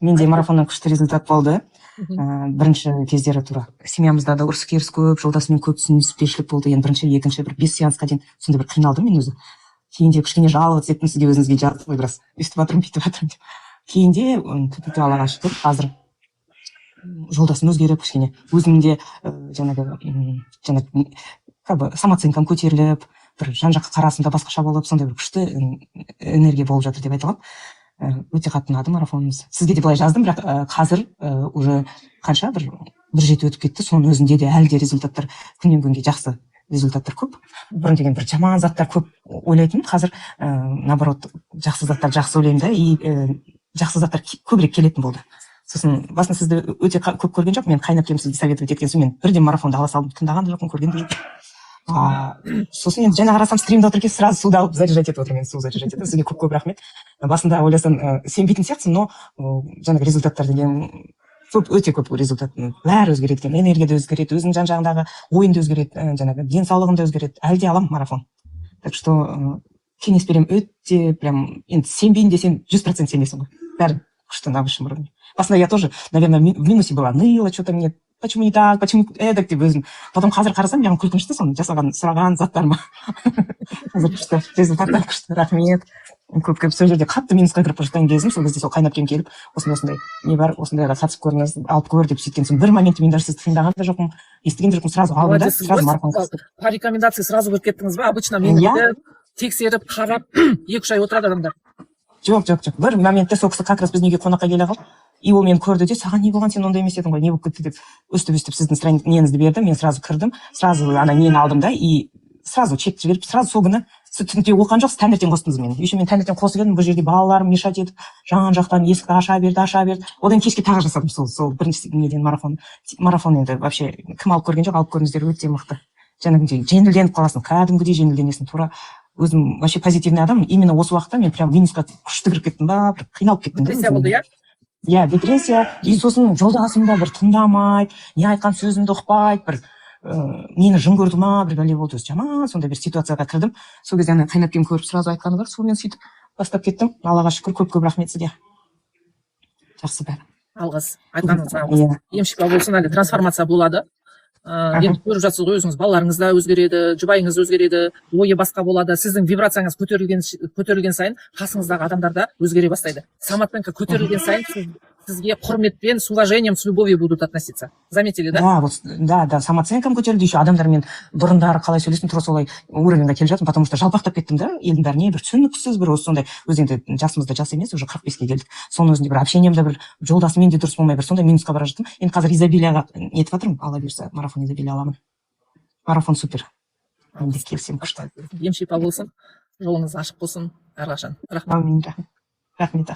менде марафоннан күшті результат болды. Бірінші кездері тура семьямызда да ұрыс керіс көп, жолдасымен көп түсініспеушілік болды. Енді бірінші, екінші бір 5 сеансқа дейін сондай бір қиналдым мен өзі. Кейінде кішкене жалғыз еттім, сізге өзіңізге жазып қой біраз. Өйстіп жатырмын, бүйтіп жатырмын деп. Кейінде Аллаға шүкір, қазір жолдасым өзгеріп, кішкене өзімде жаңағы самооценкам көтеріліп, бір жан-жаққа қарасымда басқаша болып, сондай бір күшті энергия болып жатыр деп айта аламын. Өте қатты ұнады марафонымыз. Сізге де былай жаздым, бірақ қазір уже қанша бір жеті өтіп кетті. Соның өзінде де әлі де результаттар күннен күнге жақсы результаттар көп. Бұрын деген бір жаман заттар көп ойлайтынмын. Қазір наоборот жақсы заттар жақсы ойлаймын да, и жақсы заттар көбірек келетін болды. Сосын басында сізді өте көп көрген жоқ, мен қайнап келіп сізді советовать еткен соң мен бірден марафонды ала салдым, тыңдаған да жоқпын, көрген де жоқпын. Сосын енді жаңа қарасам стримде отыр екен, сразу суды алып заряжать етіп отырмын, су заряжать етіп. Сізге көп рахмет. Басында ойласам сенбейтін сияқтысың, но жаңағы результаттар деген өте көп результат. Бәрі өзгереді екен, энергия да өзгереді, өзінің жан-жағындағы ойын да өзгереді, жаңағы денсаулығын да өзгереді. Әлде алам марафон. Так что кеңес беремін, өте прям енді сенбейін десем 100% сенесің ғой. Бәрі күшті на высшем уровне. Басында я тоже, наверное, в минусе была, ныла, что-то мне почему не так, почему эдак деп өзім. Потом қазір қарасам, маған күлкінішті соны жасаған, сұраған заттарыма. Қазір күшті, результаттар күшті, рахмет. Көп сол жерде қатты минусқа кіріп жатқан кезім, сол кезде сол қайнап келіп, осындай не бар, осындайға қатысып көріңіз, алып көр деп сөйткен соң бір моментте мен даже сізді тыңдаған да жоқпын, естіген жоқпын, сразу алдым да, сразу марафон. По рекомендации сразу көріп кеттіңіз ба? Обычно мені тексеріп, қарап, 2-3 ай отырады адамдар. Жоқ. Бір моментте сол кісі как раз біздің үйге қонаққа келе қалды. И ол мені көрді де, саған не болған, сен ондай емес едің ғой, не болып кетті деп өстіп сіздің неңізді берді. Мен сразу кірдім, сразу ана нені алдым да, и сразу чекті жіберіп, сразу сол күні түнде оқыған жоқсыз, таңертең қостыңыз мені. Еще мен таңертең қосып едім, бұл жерде балаларым мешать етіп, жан-жақтан есікті аша берді. Одан кешке тағы жасадым сол бірінші неден марафон енді вообще кім алып көрген жоқ, алып көріңіздер, өте мықты. Жаңағындай жеңілденіп қаласың, кәдімгідей жеңілденесің, тура өзім вообще позитивный адам. Именно осы уақытта мен прям минусқа күшті кіріп кеттім ба, бір қиналып кеттім. Депрессия болды, иә? Иә, депрессия. И сосын жолдасым да бір тыңдамайды, не айтқан сөзімді ұқпайды, бір мені жын көрді ма, бір бәле болды, жаман сондай бір ситуацияға кірдім. Сол кезде ана қайнап келіп көріп сразу айтқаны бар, сонымен сөйтіп бастап кеттім. Аллаға шүкір, көп рахмет сізге. Жақсы бәрі. Алғыс, айтқаныңызға алғыс. Ем-шипа болсын, әлі трансформация болады. Енді көріп жатсыз ғой, өзіңіз балаларыңыз да өзгереді, жұбайыңыз өзгереді, ойы басқа болады, сіздің вибрацияңыз көтерілген сайын қасыңыздағы адамдар да өзгере бастайды. Самооценка көтерілген сайын сізге құрметпен, с уважением, с любовью будут относиться. Заметили, да? Да, самооценкам көтерілді, еще адамдармен бұрындары қалай сөйлестім, тура солай уровеньға келіп жатырмын, потому что жалпақтап кеттім да, елдің бәріне бір түсініксіз, бір осы сондай, өз енді жасымыз да жас емес, уже 45-ке келдік. Соның өзінде бір общениемде бір жолдасымен де дұрыс болмай, бір сондай минусқа бара жаттым. Енді қазір изобилияға нетіп жатырмын, алла бұйырса, марафон изобилия аламын. Марафон супер. Енді келсем күшті. Ем-шипа болсын, жолыңыз ашық болсын әрқашан. Рахмет. Әумин, рахмет.